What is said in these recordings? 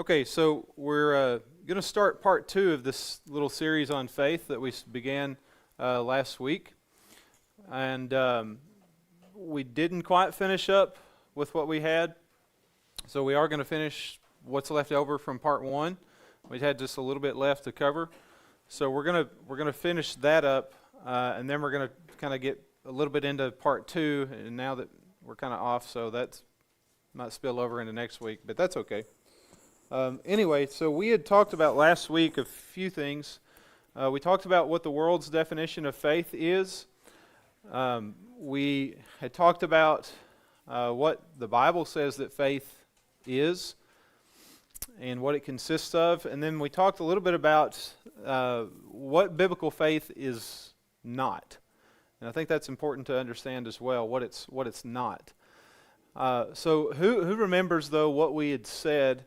Okay, so we're going to start part 2 of this little series on faith that we began last week. And we didn't quite finish up with what we had, so we are going to finish what's left over from part 1. We had just a little bit left to cover. So we're going to finish that up, and then we're going to kind of get a little bit into part 2, and now that we're kind of off, so that might spill over into next week, but that's okay. Anyway, so we had talked about last week a few things. We talked about what the world's definition of faith is. We had talked about what the Bible says that faith is and what it consists of. And then we talked a little bit about what biblical faith is not. And I think that's important to understand as well, what it's not. So who remembers, though, what we had said,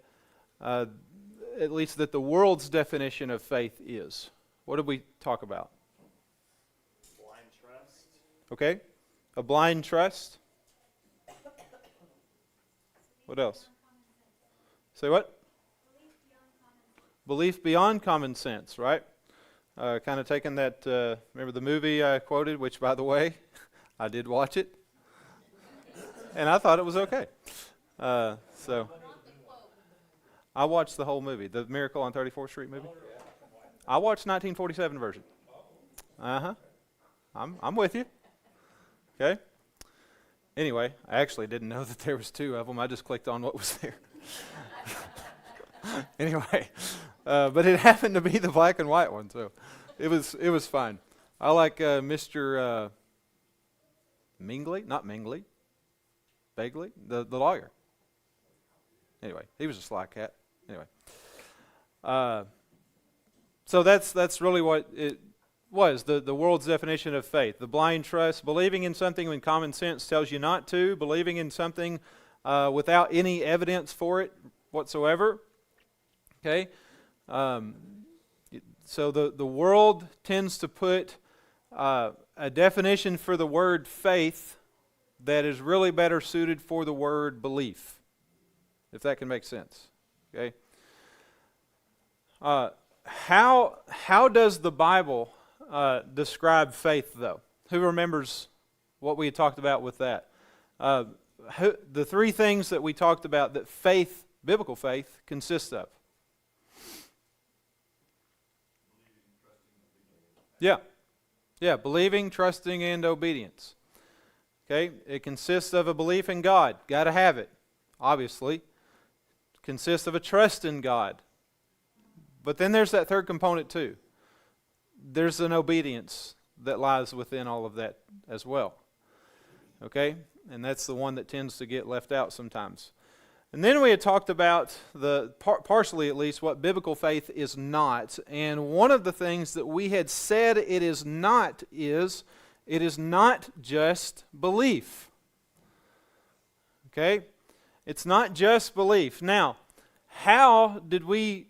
at least that the world's definition of faith is? What did we talk about? Blind trust. Okay. A blind trust. What else? Say what? Belief beyond common sense, right? Kind of taking that, remember the movie I quoted, which, by the way, I did watch it. And I thought it was okay. So I watched the whole movie, the Miracle on 34th Street movie. I watched 1947 version. I'm with you. Okay. Anyway, I actually didn't know that there was 2 of them. I just clicked on what was there. Anyway, but it happened to be the black and white one, so it was fine. I like Mr. Mingley, not Mingley, Begley, the lawyer. Anyway, he was a sly cat. Anyway, so that's really what it was, the world's definition of faith. The blind trust, believing in something when common sense tells you not to, believing in something without any evidence for it whatsoever. Okay, so the world tends to put a definition for the word faith that is really better suited for the word belief, if that can make sense. Okay. How does the Bible describe faith, though? Who remembers what we had talked about with that? The 3 things that we talked about that faith, biblical faith, consists of. Yeah, believing, trusting, and obedience. Okay, it consists of a belief in God. Got to have it, obviously. Consists of a trust in God. But then there's that third component too. There's an obedience that lies within all of that as well. Okay? And that's the one that tends to get left out sometimes. And then we had talked about, partially at least, what biblical faith is not. And one of the things that we had said it is not just belief. Okay? It's not just belief. Now, how did we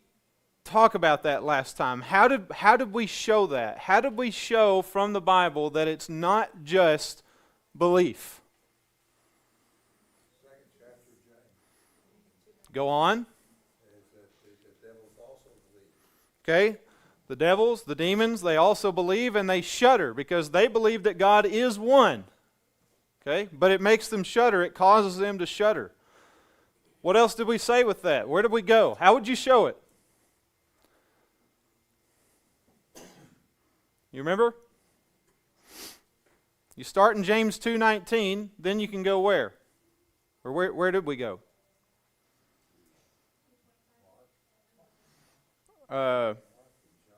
talk about that last time? How did we show that? How did we show from the Bible that it's not just belief? Second chapter of James. Go on. The devils also believe. Okay? The devils, the demons, they also believe and they shudder because they believe that God is one. Okay? But it makes them shudder. It causes them to shudder. What else did we say with that? Where did we go? How would you show it? You remember? You start in James 2:19, then you can go where? Or where did we go?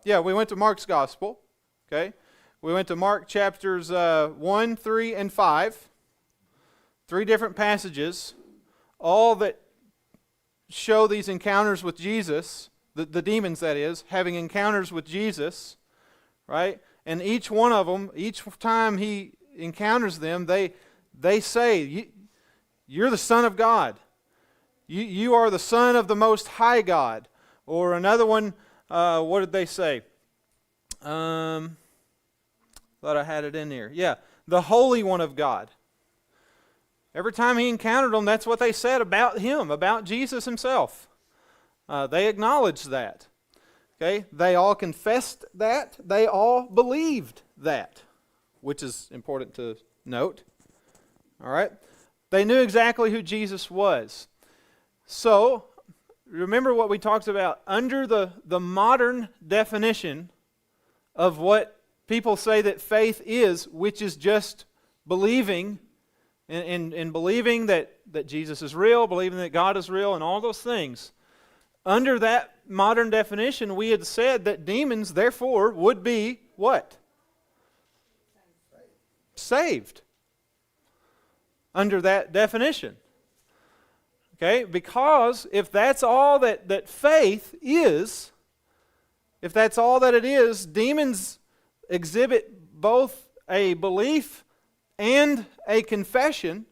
Yeah, we went to Mark's Gospel. Okay? We went to Mark chapters 1, 3, and 5. 3 different passages, all that show these encounters with Jesus, the demons that is, having encounters with Jesus, right? And each one of them, each time he encounters them, they say, you're the Son of God. You are the Son of the Most High God. Or another one, what did they say? Thought I had it in here. Yeah, the Holy One of God. Every time he encountered them, that's what they said about him, about Jesus himself. They acknowledged that. Okay? They all confessed that. They all believed that, which is important to note. All right? They knew exactly who Jesus was. So, remember what we talked about. Under the modern definition of what people say that faith is, which is just believing, and believing that Jesus is real, believing that God is real, and all those things. Under that modern definition, we had said that demons, therefore, would be what? Saved. Under that definition. Okay? Because if that's all that faith is, if that's all that it is, demons exhibit both a belief and a confession.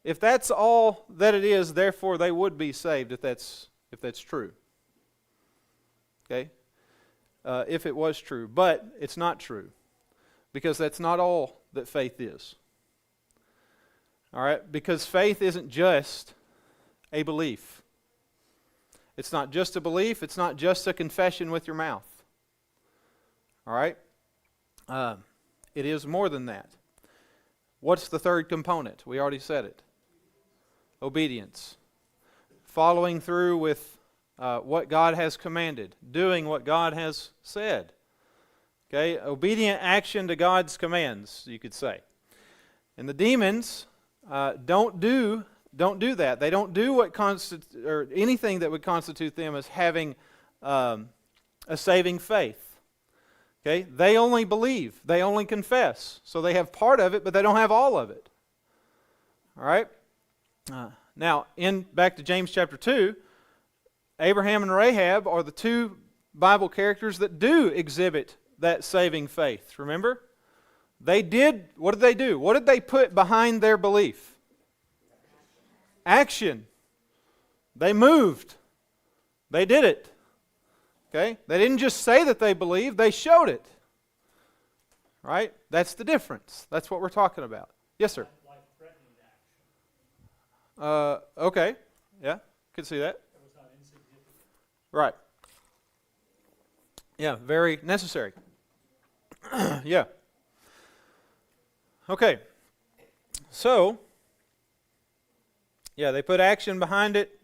If that's all that it is, therefore they would be saved if that's true. Okay? If it was true. But it's not true. Because that's not all that faith is. All right? Because faith isn't just a belief. It's not just a belief. It's not just a confession with your mouth. All right? It is more than that. What's the third component? We already said it. Obedience. Following through with what God has commanded. Doing what God has said. Okay? Obedient action to God's commands, you could say. And the demons don't do that. They don't do what or anything that would constitute them as having a saving faith. Okay? They only believe. They only confess. So they have part of it, but they don't have all of it. All right? Now, back to James chapter 2, Abraham and Rahab are the two Bible characters that do exhibit that saving faith. Remember? What did they do? What did they put behind their belief? Action. They moved. They did it. Okay? They didn't just say that they believed, they showed it. Right? That's the difference. That's what we're talking about. Yes, sir. Life-threatening action. Okay. Yeah, could see that. That was not insignificant. Right. Yeah, very necessary. Yeah. Okay. So, yeah, they put action behind it.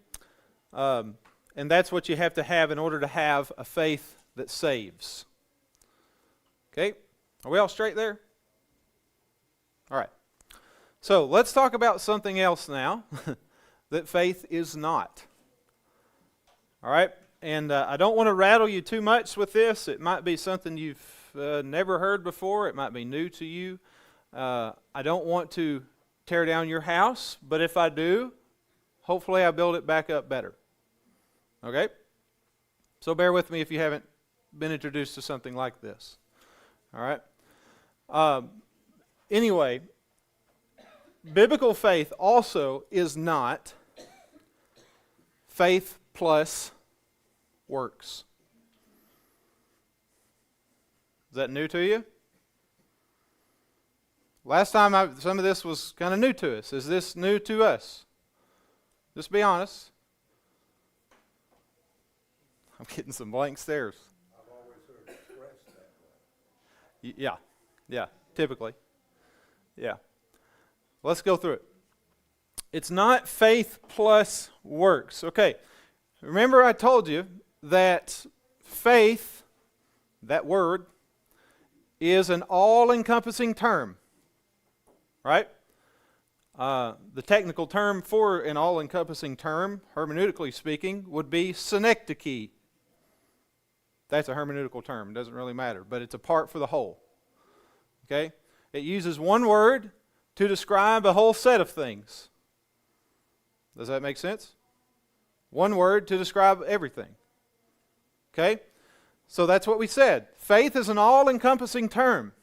And that's what you have to have in order to have a faith that saves. Okay? Are we all straight there? All right. So let's talk about something else now that faith is not. All right? And I don't want to rattle you too much with this. It might be something you've never heard before. It might be new to you. I don't want to tear down your house, but if I do, hopefully I build it back up better. Okay? So bear with me if you haven't been introduced to something like this. All right? Anyway, biblical faith also is not faith plus works. Is that new to you? Last time some of this was kind of new to us. Is this new to us? Just be honest. I'm getting some blank stares. I've always heard it expressed that way. Yeah, typically. Yeah. Let's go through it. It's not faith plus works. Okay, remember I told you that faith, that word, is an all-encompassing term. Right? The technical term for an all-encompassing term, hermeneutically speaking, would be synecdoche. That's a hermeneutical term. It doesn't really matter, but it's a part for the whole. Okay? It uses one word to describe a whole set of things. Does that make sense? One word to describe everything. Okay? So that's what we said. Faith is an all-encompassing term.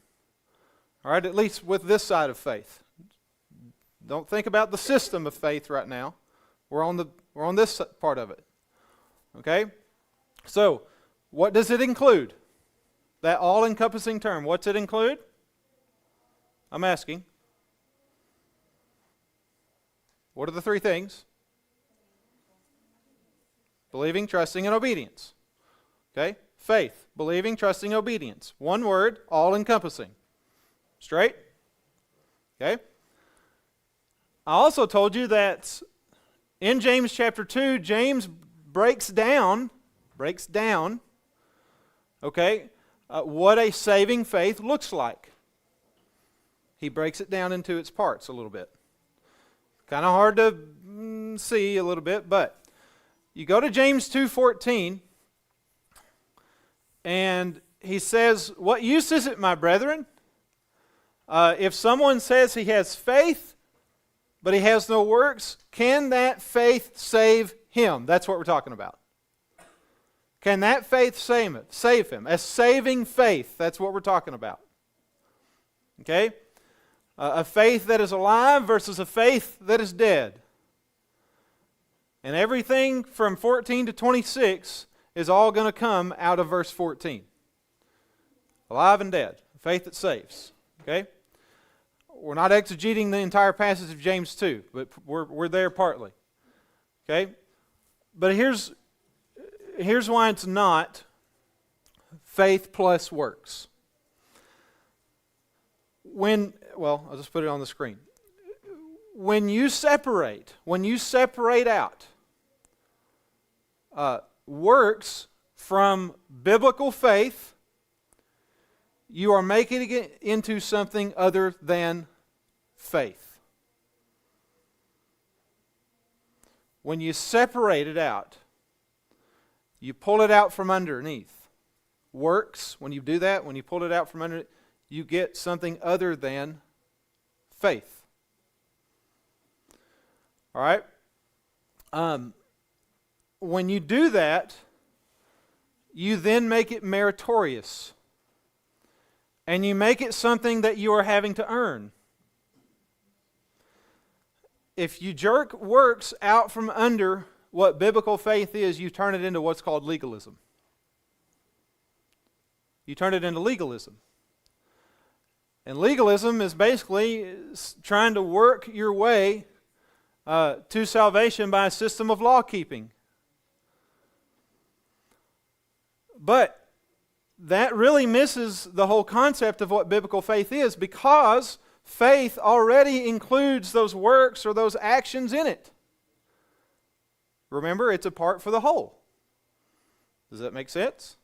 All right, at least with this side of faith. Don't think about the system of faith right now. We're on this part of it. Okay? So, what does it include? That all-encompassing term, what's it include? I'm asking. What are the three things? Believing, trusting, and obedience. Okay? Faith, believing, trusting, obedience. One word, all encompassing. Straight? Okay? I also told you that in James chapter 2, James breaks down, okay, what a saving faith looks like. He breaks it down into its parts a little bit. Kind of hard to see a little bit, but you go to James 2:14, and he says, "What use is it, my brethren, if someone says he has faith, but he has no works, can that faith save him?" That's what we're talking about. Can that faith save him? A saving faith, that's what we're talking about. Okay? A faith that is alive versus a faith that is dead. And everything from 14 to 26 is all going to come out of verse 14. Alive and dead. A faith that saves. Okay? We're not exegeting the entire passage of James 2, but we're there partly. Okay? But here's why it's not faith plus works. I'll just put it on the screen. When you separate out works from biblical faith, you are making it into something other than faith. When you separate it out, you pull it out from underneath. Works, when you do that, when you pull it out from underneath, you get something other than faith. All right? When you do that, you then make it meritorious. And you make it something that you are having to earn. If you jerk works out from under what biblical faith is, you turn it into what's called legalism. You turn it into legalism. And legalism is basically trying to work your way to salvation by a system of law keeping. But that really misses the whole concept of what biblical faith is, because faith already includes those works or those actions in it. Remember, it's a part for the whole. Does that make sense?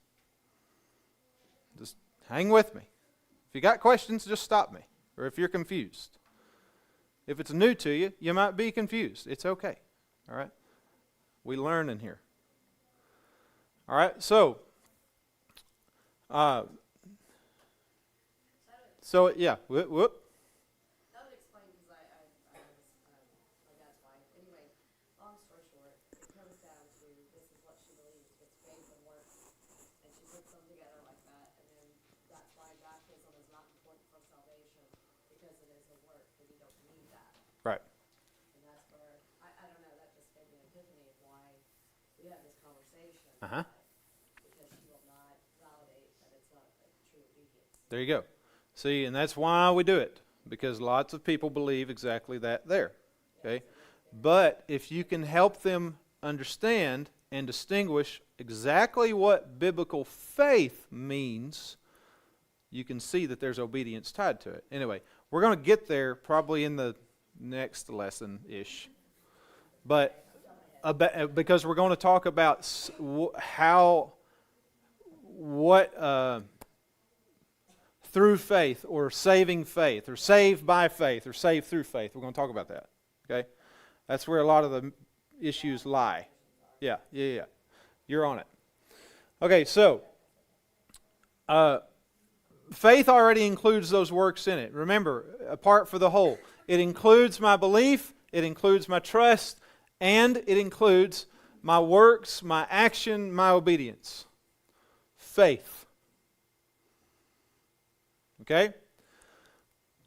Just hang with me. If you got questions, just stop me. Or if you're confused. If it's new to you, you might be confused. It's okay. All right? We learn in here. All right? So yeah. Whoop. That would explain, because I was my dad's wife. Anyway, long story short, it comes down to this is what she believes. It's faith and works. And she puts them together like that. And then that's why baptism is not important for salvation, because it is a work, and you don't need that. Right. And that's where, I don't know, that just gave me an epiphany of why we have this conversation. Uh-huh. Because she will not validate that it's not a true obedience. There you go. See, and that's why we do it, because lots of people believe exactly that there. Okay? But if you can help them understand and distinguish exactly what biblical faith means, you can see that there's obedience tied to it. Anyway, we're going to get there probably in the next lesson-ish. But because we're going to talk about through faith, or saving faith, or saved by faith, or saved through faith. We're going to talk about that. Okay? That's where a lot of the issues lie. Yeah. You're on it. Okay, so faith already includes those works in it. Remember, a part for the whole. It includes my belief, it includes my trust, and it includes my works, my action, my obedience. Faith. Okay?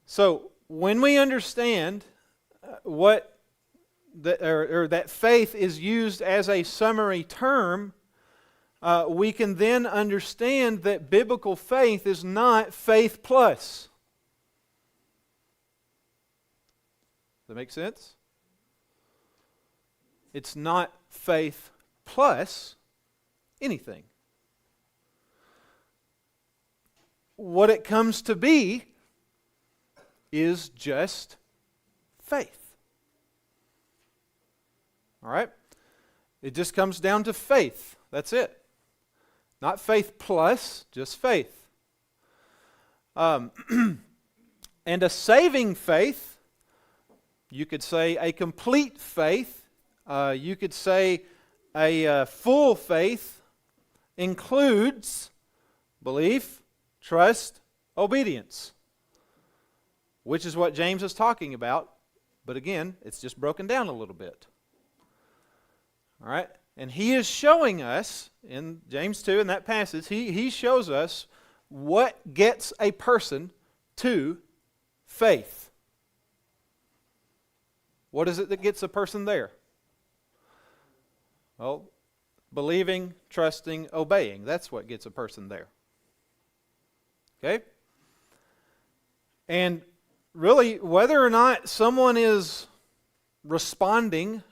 So, when we understand that faith is used as a summary term, we can then understand that biblical faith is not faith plus. Does that make sense? It's not faith plus anything. What it comes to be is just faith. All right? It just comes down to faith. That's it. Not faith plus, just faith. And a saving faith, you could say a complete faith, you could say a full faith, includes belief, trust, obedience, which is what James is talking about. But again, it's just broken down a little bit. All right? And he is showing us, in James 2, in that passage, he shows us what gets a person to faith. What is it that gets a person there? Well, believing, trusting, obeying. That's what gets a person there. Okay? And really, whether or not someone is responding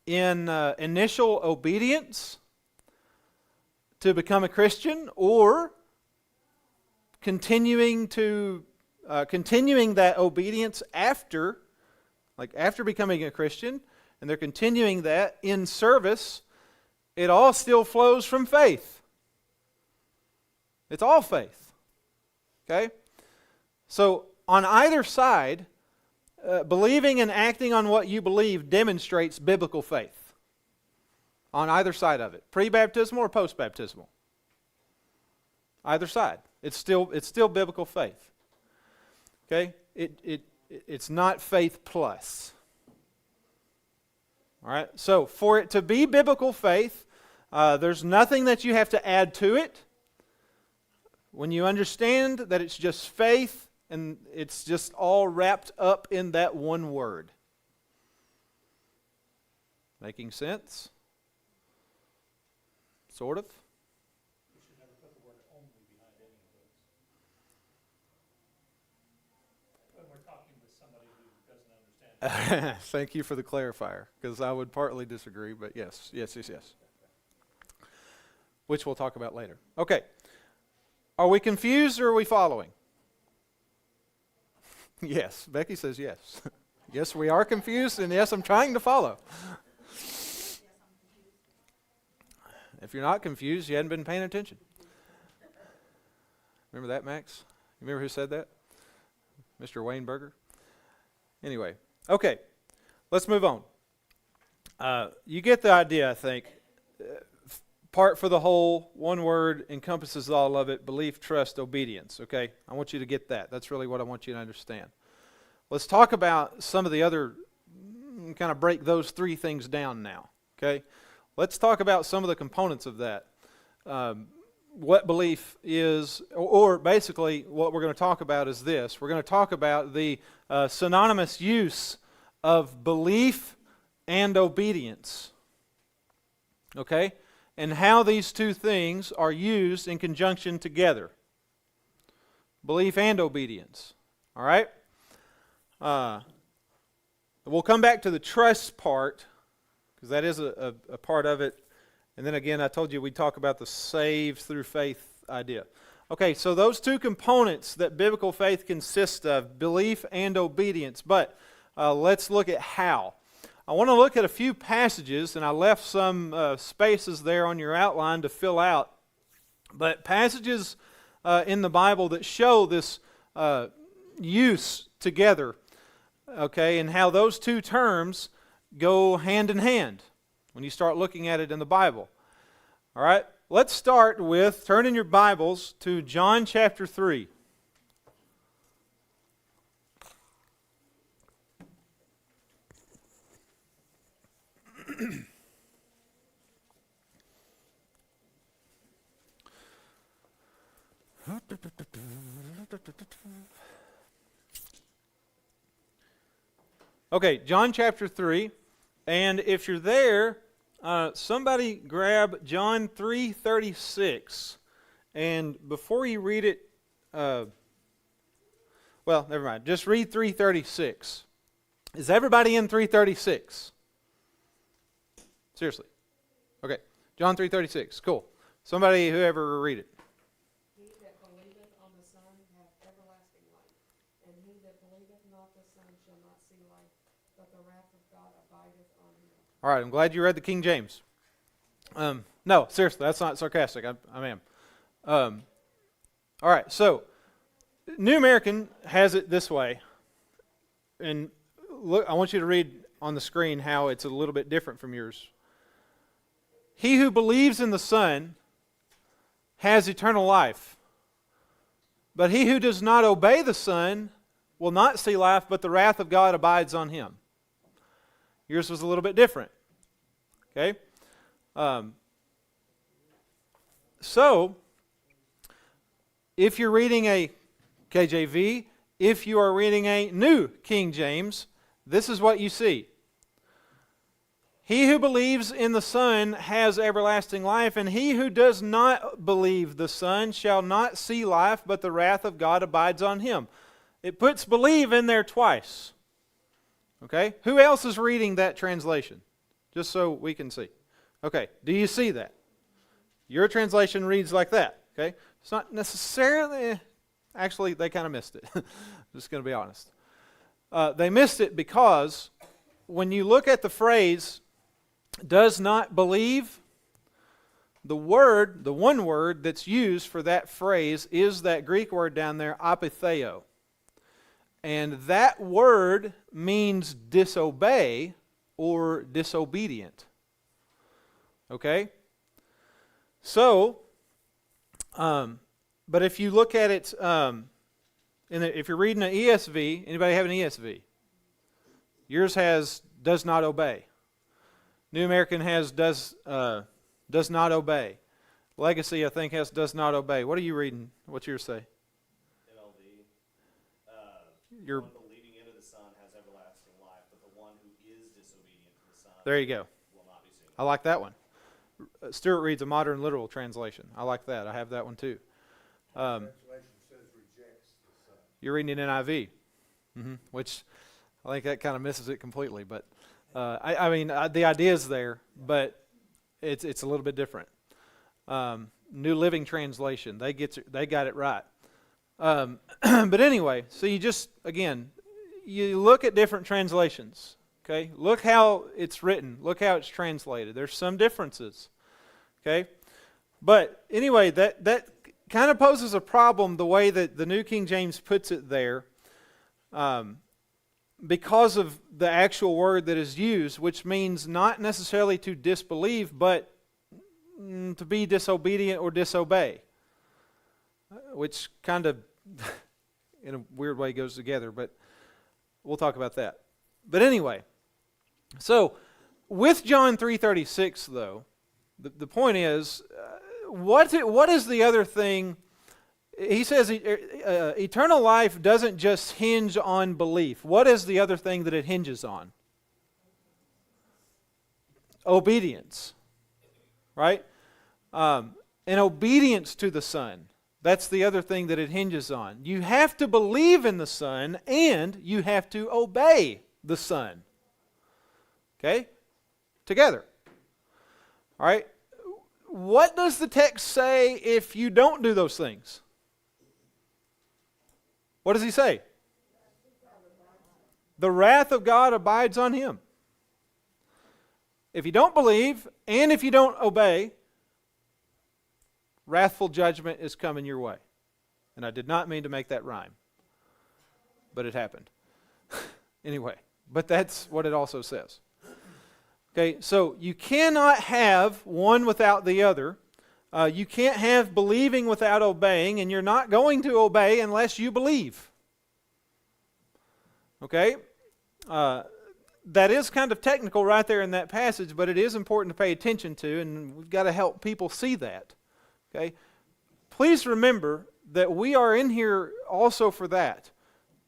in initial obedience to become a Christian, or continuing that obedience after becoming a Christian, and they're continuing that in service, it all still flows from faith. It's all faith. Okay? So on either side, believing and acting on what you believe demonstrates biblical faith. On either side of it. Pre-baptismal or post-baptismal. Either side. It's still biblical faith. Okay? It's not faith plus. All right? So for it to be biblical faith, there's nothing that you have to add to it. When you understand that it's just faith, and it's just all wrapped up in that one word. Making sense? Sort of? We should never put the word only behind any of those. When we're talking with somebody who doesn't understand. Thank you for the clarifier, because I would partly disagree, but yes. Which we'll talk about later. Okay. Are we confused or are we following? Yes. Becky says yes. Yes, we are confused, and yes, I'm trying to follow. If you're not confused, you hadn't been paying attention. Remember that, Max? You remember who said that? Mr. Wayne Berger? Anyway, okay, let's move on. You get the idea, I think. Part for the whole, one word, encompasses all of it: belief, trust, obedience. Okay? I want you to get that. That's really what I want you to understand. Let's talk about some of the other, kind of break those three things down now. Okay? Let's talk about some of the components of that. What belief is, or basically what we're going to talk about is this. We're going to talk about the synonymous use of belief and obedience. Okay? And how these two things are used in conjunction together. Belief and obedience. All right? We'll come back to the trust part, because that is a part of it. And then again, I told you we'd talk about the saved through faith idea. Okay, so those two components that biblical faith consists of, belief and obedience. But let's look at how. I want to look at a few passages, and I left some spaces there on your outline to fill out. But passages in the Bible that show this use together, okay, and how those two terms go hand in hand when you start looking at it in the Bible. All right, let's start with, turn in your Bibles to John chapter 3. Okay, John chapter 3, and if you're there, somebody grab John 3:36, and before you read it, well, never mind, just read 3:36. Is everybody in 3:36? Seriously. Okay, John 3:36. Cool. Somebody, whoever, read it. He that believeth on the Son hath everlasting life, and he that believeth not the Son shall not see life, but the wrath of God abideth on him. All right, I'm glad you read the King James. No, seriously, that's not sarcastic. I am. All right, so New American has it this way. And look, I want you to read on the screen how it's a little bit different from yours. He who believes in the Son has eternal life. But he who does not obey the Son will not see life, but the wrath of God abides on him. Yours was a little bit different. Okay? So, if you're reading a KJV, if you are reading a New King James, this is what you see. He who believes in the Son has everlasting life, and he who does not believe the Son shall not see life, but the wrath of God abides on him. It puts believe in there twice. Okay? Who else is reading that translation? Just so we can see. Okay, do you see that? Your translation reads like that. Okay? It's not necessarily... Actually, they kind of missed it. I'm just going to be honest. They missed it because when you look at the phrase, does not believe, the one word that's used for that phrase is that Greek word down there, apitheo. And that word means disobey or disobedient. Okay? So, but if you look at it, if you're reading an ESV, anybody have an ESV? Yours has does not obey. New American has does not obey. Legacy, I think, has does not obey. What are you reading? What's yours say? NLV. Your The one believing into the Son has everlasting life, but the one who is disobedient to the Son There you go. will not be seen. I like that one. Stuart reads a modern literal translation. I like that. I have that one too. Translation says rejects the Son. You're reading an NIV, which I think that kind of misses it completely. But I mean, the idea is there, but it's a little bit different. New Living Translation, they got it right. But anyway, so you just again, you look at different translations. Okay, look how it's written. Look how it's translated. There's some differences. Okay, but anyway, that kind of poses a problem the way that the New King James puts it there, because of the actual word that is used, which means not necessarily to disbelieve, but to be disobedient or disobey, which kind of, in a weird way, goes together. But we'll talk about that. But anyway, so with John 3:36, though, the point is, what is the other thing? He says eternal life doesn't just hinge on belief. What is the other thing that it hinges on? Obedience. Right? And obedience to the Son. That's the other thing that it hinges on. You have to believe in the Son, and you have to obey the Son. Okay? Together. All right? What does the text say if you don't do those things? What does he say? The wrath of God abides on him. If you don't believe, and if you don't obey, wrathful judgment is coming your way. And I did not mean to make that rhyme, but it happened. Anyway, but that's what it also says. Okay, so you cannot have one without the other. You can't have believing without obeying, and you're not going to obey unless you believe. Okay? That is kind of technical right there in that passage, but it is important to pay attention to, and we've got to help people see that. Okay? Please remember that we are in here also for that,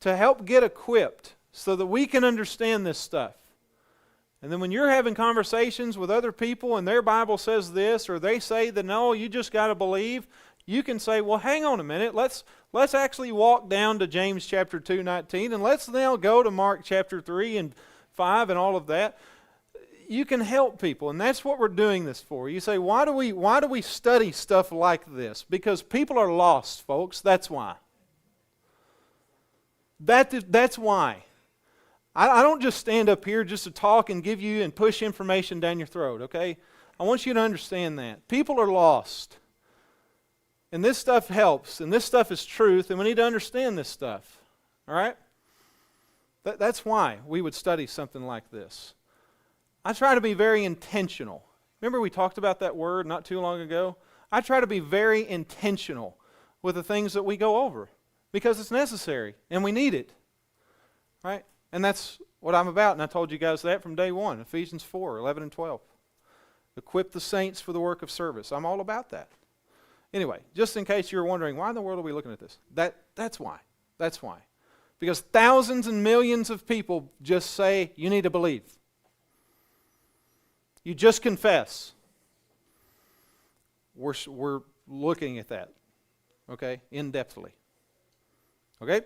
to help get equipped so that we can understand this stuff. And then when you're having conversations with other people and their Bible says this, or they say that no, you just got to believe, you can say, well, hang on a minute. Let's actually walk down to James chapter 2:19, and let's now go to Mark chapter 3 and 5 and all of that. you can help people, and that's what we're doing this for. You say, why do we study stuff like this? Because people are lost, folks. That's why. That's why. I don't just stand up here just to talk and give you and push information down your throat, okay? I want you to understand that. People are lost. And this stuff helps, and this stuff is truth, and we need to understand this stuff. All right? That's why we would study something like this. I try to be very intentional. Remember we talked about that word not too long ago? I try to be very intentional with the things that we go over because it's necessary and we need it. Right? And that's what I'm about, and I told you guys that from day one, Ephesians 4, 11 and 12. Equip the saints for the work of service. I'm all about that. Anyway, just in case you're wondering, why in the world are we looking at this? That's why. That's why. Because thousands and millions of people just say, you need to believe. You just confess. We're looking at that, okay, in-depthly. Okay?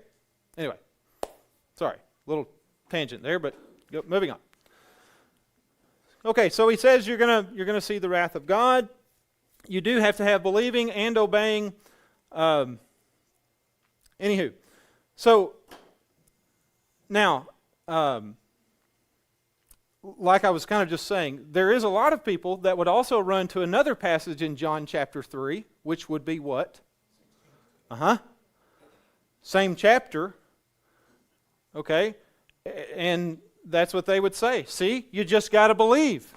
Anyway, sorry, little tangent there, but moving on. Okay, so he says you're gonna see the wrath of God. You do have to have believing and obeying. Anywho, so now, like I was kind of just saying, there is a lot of people that would also run to another passage in John chapter 3, which would be what? Same chapter. Okay, and that's what they would say. See, you just got to believe.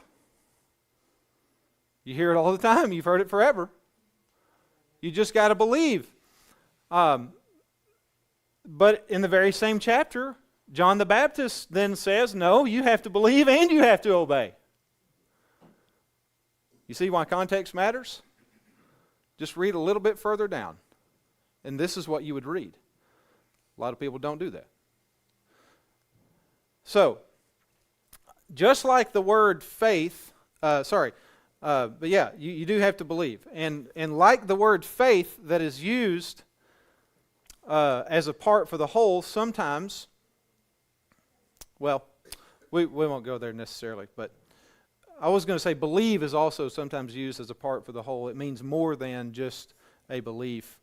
You hear it all the time. You've heard it forever. You just got to believe. But in the very same chapter, John the Baptist then says, no, you have to believe and you have to obey. You see why context matters? Just read a little bit further down. And this is what you would read. A lot of people don't do that. So, just like the word faith, but yeah, you do have to believe. And like the word faith that is used as a part for the whole, sometimes, well, we won't go there necessarily, but I was going to say believe is also sometimes used as a part for the whole. It means more than just a belief.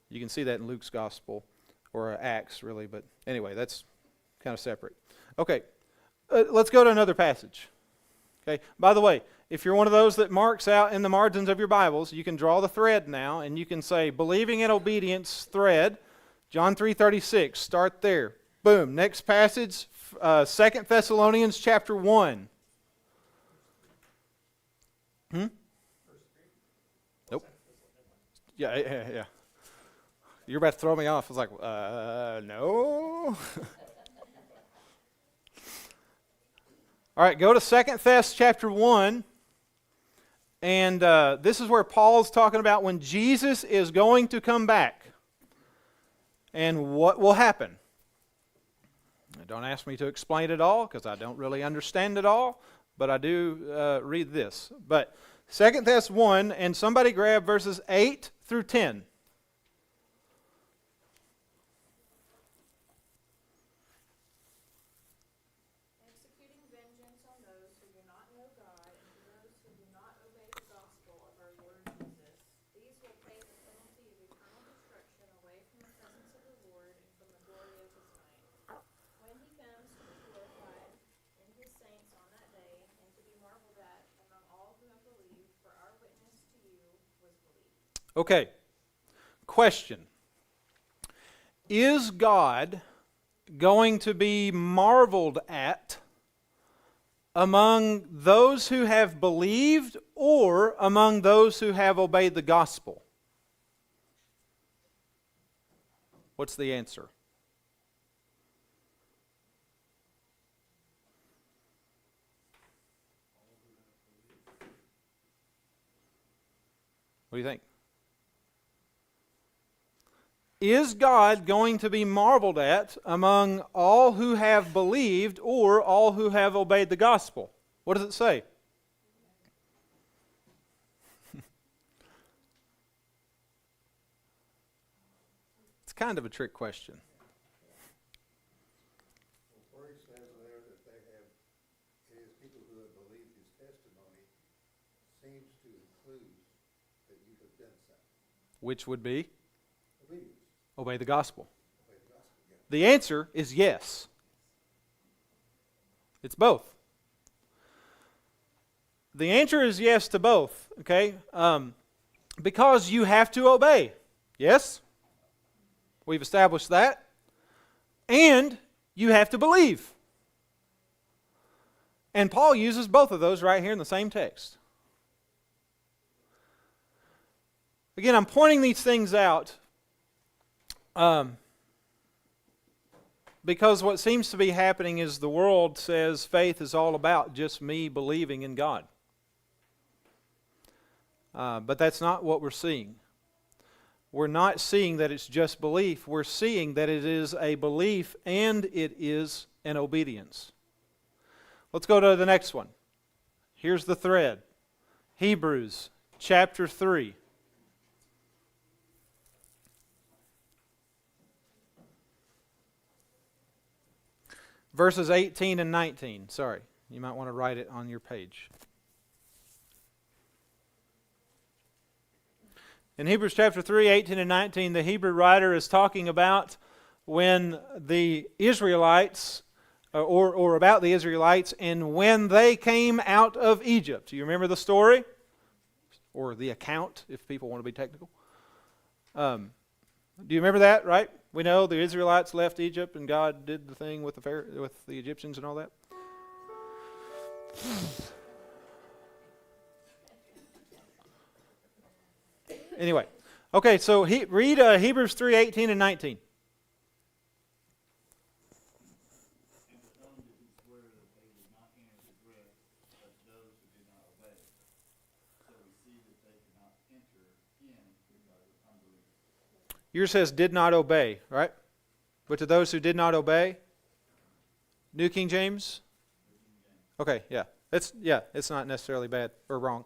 You can see that in Luke's gospel, or Acts really, but anyway, that's kind of separate. Okay, let's go to another passage. Okay. By the way, if you're one of those that marks out in the margins of your Bibles, you can draw the thread now, and you can say, believing and obedience thread, John 3:36, start there. Boom, next passage, 2 Thessalonians chapter 1. Nope. Yeah. You're about to throw me off. I was like, no. All right, go to 2 Thess chapter 1. And this is where Paul's talking about when Jesus is going to come back. And what will happen. Don't ask me to explain it all, because I don't really understand it all. But I do read this. But 2 Thess 1, and somebody grab verses 8 through 10. Okay, question. Is God going to be marveled at among those who have believed or among those who have obeyed the gospel? What's the answer? What do you think? Is God going to be marveled at among all who have believed or all who have obeyed the gospel? What does it say? It's kind of a trick question. Where he says there that it is people who have believed then say? which would be Obedience. obey the gospel. Obey the gospel. Yeah. The answer is yes. It's both. The answer is yes to both, okay? Because you have to obey. Yes? We've established that. And you have to believe. And Paul uses both of those right here in the same text. Again, I'm pointing these things out because what seems to be happening is the world says faith is all about just me believing in God. But that's not what we're seeing. We're not seeing that it's just belief. We're seeing that it is a belief and it is an obedience. Let's go to the next one. Here's the thread. Hebrews chapter 3. Verses 18 and 19. Sorry, you might want to write it on your page. In Hebrews chapter 3, 18 and 19, the Hebrew writer is talking about when the Israelites, or about the Israelites, and when they came out of Egypt. Do you remember the story? Or the account, if people want to be technical. Do you remember that, right? We know the Israelites left Egypt and God did the thing with the Egyptians and all that. Anyway, okay, so read Hebrews 3, 18 and 19. Yours says did not obey, right? But to those who did not obey? New King James? Okay, yeah. It's not necessarily bad or wrong.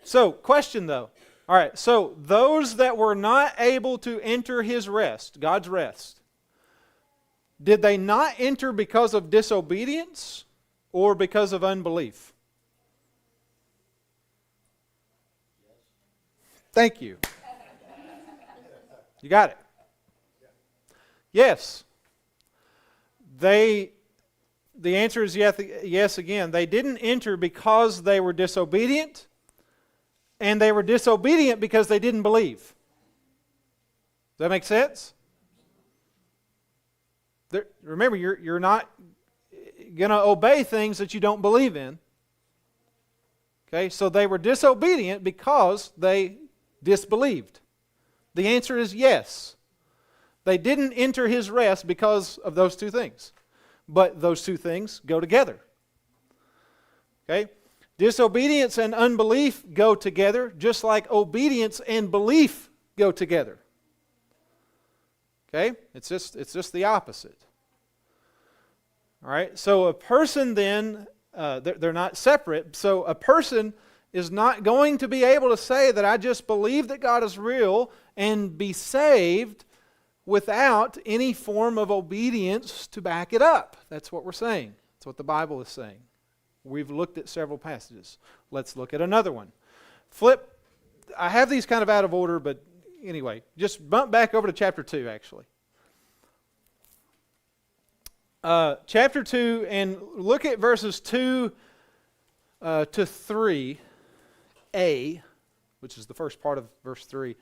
So, question though. All right, so those that were not able to enter His rest, God's rest, did they not enter because of disobedience or because of unbelief? Thank you. You got it. Yes. The answer is yes again. They didn't enter because they were disobedient, and they were disobedient because they didn't believe. Does that make sense? Remember, you're not going to obey things that you don't believe in. Okay, so they were disobedient because they disbelieved. The answer is yes. They didn't enter His rest because of those two things. But those two things go together. Okay? Disobedience and unbelief go together just like obedience and belief go together. Okay? It's just the opposite. All right? So a person then, they're not separate. So a person is not going to be able to say that I just believe that God is real and be saved without any form of obedience to back it up. That's what we're saying. That's what the Bible is saying. We've looked at several passages. Let's look at another one. I have these kind of out of order, but anyway, just bump back over to chapter 2, actually. Chapter 2, and look at verses 2 to 3a, which is the first part of verse 3.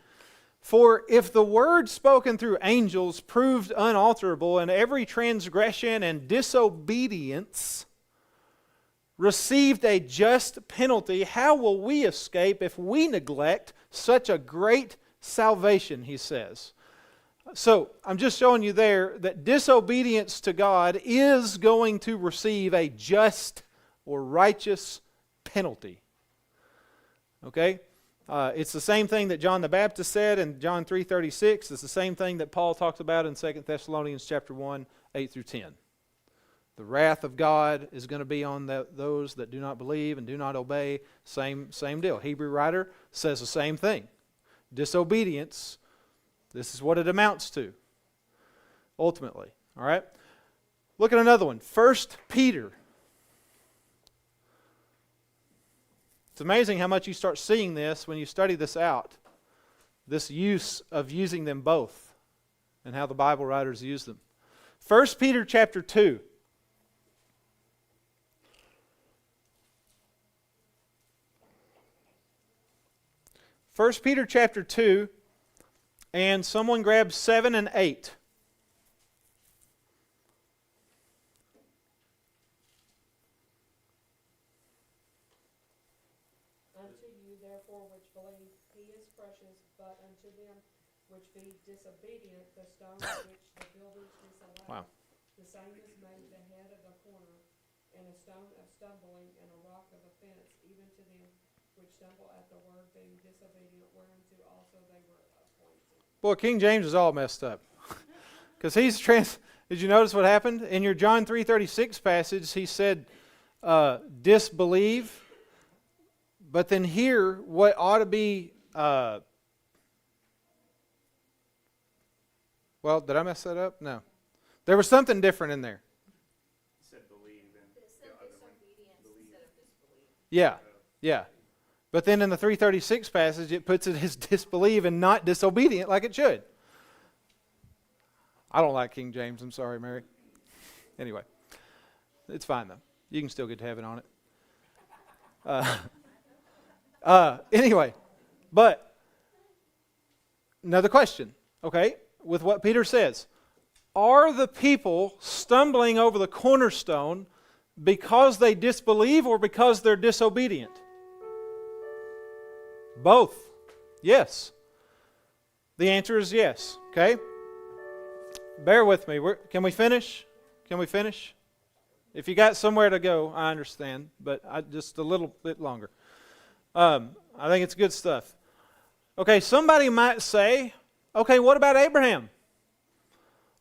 For if the word spoken through angels proved unalterable, and every transgression and disobedience received a just penalty, how will we escape if we neglect such a great salvation, he says. So, I'm just showing you there that disobedience to God is going to receive a just or righteous penalty. Okay? It's the same thing that John the Baptist said in John 3:36. It's the same thing that Paul talks about in 2 Thessalonians chapter 1, 8 through 10. The wrath of God is going to be on those that do not believe and do not obey. Same deal. Hebrew writer says the same thing. Disobedience, this is what it amounts to, ultimately. All right? Look at another one. 1 Peter It's amazing how much you start seeing this when you study this out. This use of using them both and how the Bible writers use them. 1 Peter chapter 2. First Peter chapter 2, and someone grab 7 and 8. Unto you therefore which believe, he is precious, but unto them which be disobedient, the stone which the builders disallowed. Wow. The same is made the head of the corner, and a stone of stumbling, and a rock of offense, even to them which stumble at the word, being disobedient, whereunto also they were appointed. Boy, King James is all messed up. Because did you notice what happened? In your John 3:36 passage, he said, disbelieve. But then here, what ought to be, well, did I mess that up? No. There was something different in there. He said believe and It said disobedience instead of disbelief. Yeah, yeah. But then in the 336 passage, it puts it as disbelieve and not disobedient like it should. I don't like King James. I'm sorry, Mary. Anyway, it's fine, though. You can still get to heaven on it. Anyway, but another question, okay, with what Peter says. Are the people stumbling over the cornerstone because they disbelieve or because they're disobedient? Both. Yes. The answer is yes. Okay? Bear with me. Can we finish? Can we finish? If you got somewhere to go, I understand, but just a little bit longer. I think it's good stuff. Okay, somebody might say, okay, what about Abraham?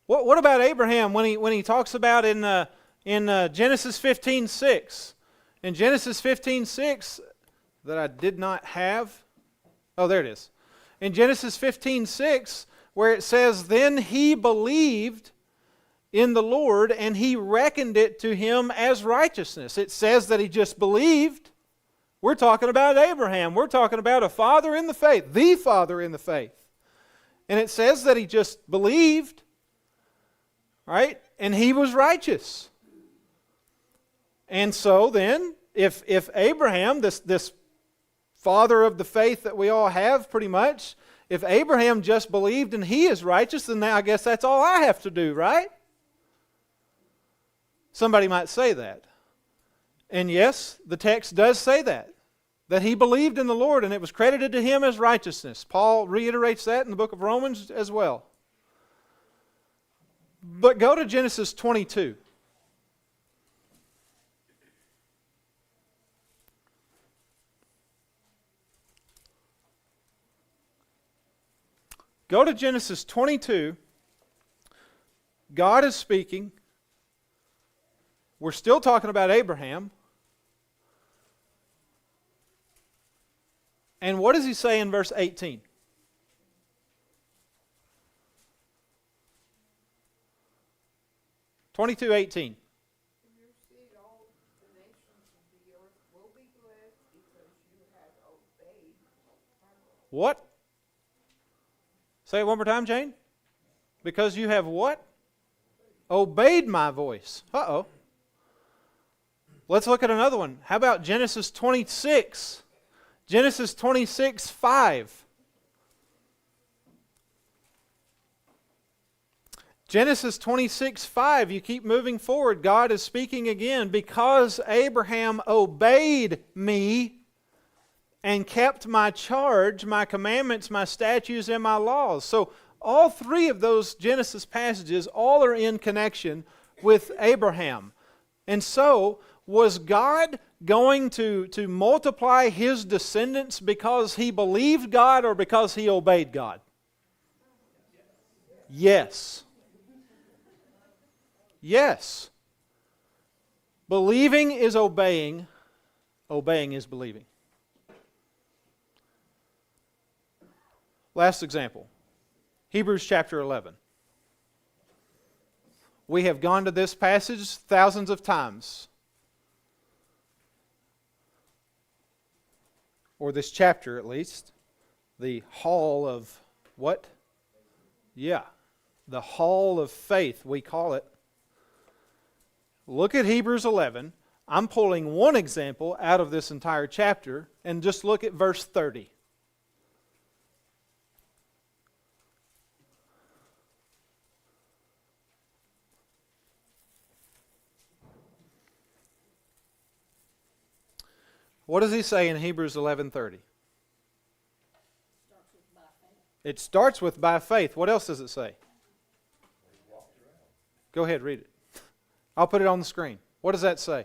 What about Abraham when he talks about in Genesis 15:6? In Genesis 15:6 that I did not have. Oh, there it is. In Genesis 15:6, where it says, then he believed in the Lord and he reckoned it to him as righteousness. It says that he just believed. We're talking about Abraham. We're talking about a father in the faith, the father in the faith. And it says that he just believed, right? And he was righteous. And so then, if Abraham, this father of the faith that we all have pretty much, if Abraham just believed and he is righteous, then I guess that's all I have to do, right? Somebody might say that. And yes, the text does say that he believed in the Lord and it was credited to him as righteousness. Paul reiterates that in the book of Romans as well. But go to Genesis 22. Go to Genesis 22. God is speaking. We're still talking about Abraham. And what does he say in verse 18? (22:18). In your seed all the nations of the earth will be blessed because you have obeyed my word. What? Say it one more time, Jane. Because you have what? Obeyed my voice. Uh-oh. Let's look at another one. How about Genesis 26? Genesis 26:5. Genesis 26:5. You keep moving forward. God is speaking again. Because Abraham obeyed me and kept my charge, my commandments, my statutes, and my laws. So all three of those Genesis passages, all are in connection with Abraham. And so, was God going to multiply his descendants because he believed God or because he obeyed God? Yes. Yes. Believing is obeying. Obeying is believing. Last example. Hebrews chapter 11. We have gone to this passage thousands of times. or this chapter at least, the hall of what? Yeah, the hall of faith, we call it. Look at Hebrews 11. I'm pulling one example out of this entire chapter, and just look at verse 30. What does he say in Hebrews 11:30? It starts with by faith. What else does it say? Go ahead, read it. I'll put it on the screen. What does that say?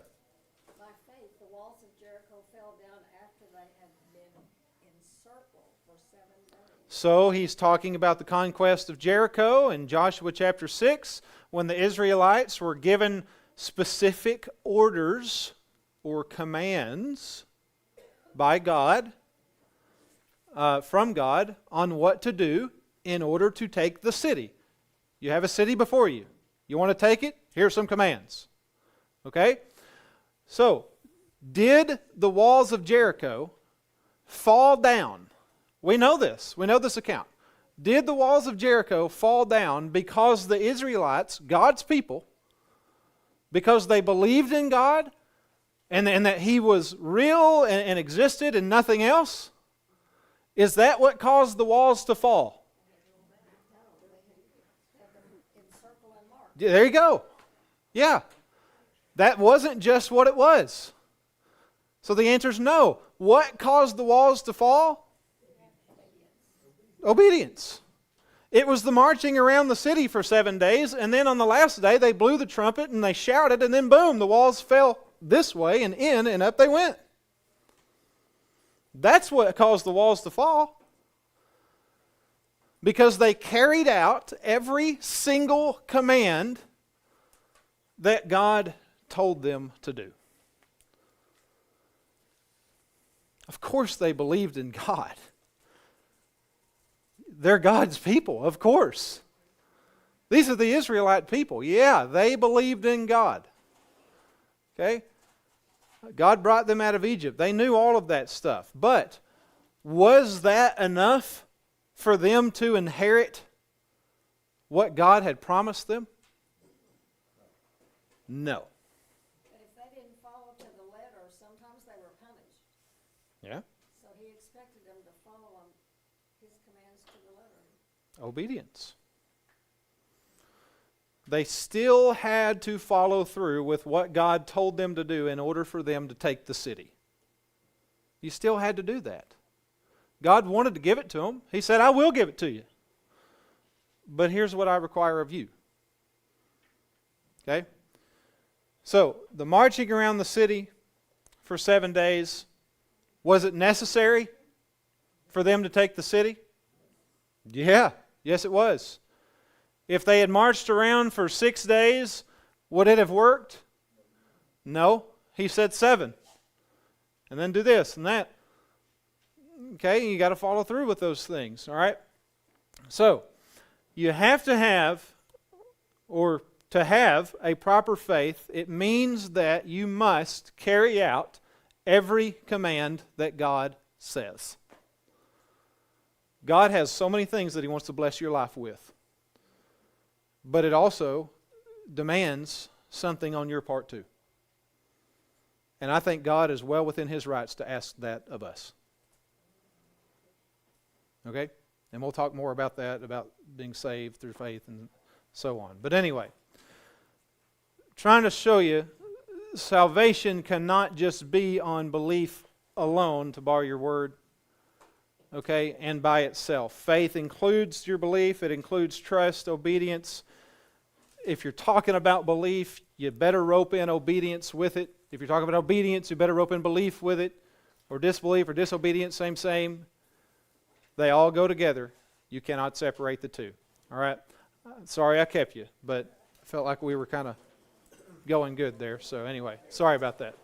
By faith, the walls of Jericho fell down after they had been encircled for 7 days. So he's talking about the conquest of Jericho in Joshua chapter 6, when the Israelites were given specific orders or commands by God, from God, on what to do in order to take the city. You have a city before you. You want to take it? Here are some commands. Okay? So, did the walls of Jericho fall down? We know this. We know this account. Did the walls of Jericho fall down because the Israelites, God's people, because they believed in God and that He was real and existed and nothing else? Is that what caused the walls to fall? There you go. Yeah. That wasn't just what it was. So the answer is no. What caused the walls to fall? Obedience. It was the marching around the city for 7 days, and then on the last day they blew the trumpet and they shouted, and then boom, the walls fell this way and in, and up they went. That's what caused the walls to fall. Because they carried out every single command that God told them to do. Of course they believed in God. They're God's people, of course. These are the Israelite people. Yeah, they believed in God. Okay? God brought them out of Egypt. They knew all of that stuff. But was that enough for them to inherit what God had promised them? No. But if they didn't follow to the letter, sometimes they were punished. Yeah? So He expected them to follow His commands to the letter. Obedience. They still had to follow through with what God told them to do in order for them to take the city. You still had to do that. God wanted to give it to them. He said, I will give it to you. But here's what I require of you. Okay? So, the marching around the city for 7 days, was it necessary for them to take the city? Yeah. Yes, it was. If they had marched around for 6 days, would it have worked? No. He said 7. And then do this and that. Okay, you got to follow through with those things, all right? So, you have to have, or to have a proper faith, it means that you must carry out every command that God says. God has so many things that He wants to bless your life with. But it also demands something on your part too. And I think God is well within His rights to ask that of us. Okay? And we'll talk more about that, about being saved through faith and so on. But anyway, trying to show you, salvation cannot just be on belief alone, to borrow your word. Okay? And by itself. Faith includes your belief. It includes trust, obedience. If you're talking about belief, you better rope in obedience with it. If you're talking about obedience, you better rope in belief with it. Or disbelief or disobedience, same. They all go together. You cannot separate the two. All right? Sorry I kept you, but I felt like we were kind of going good there. So anyway, sorry about that.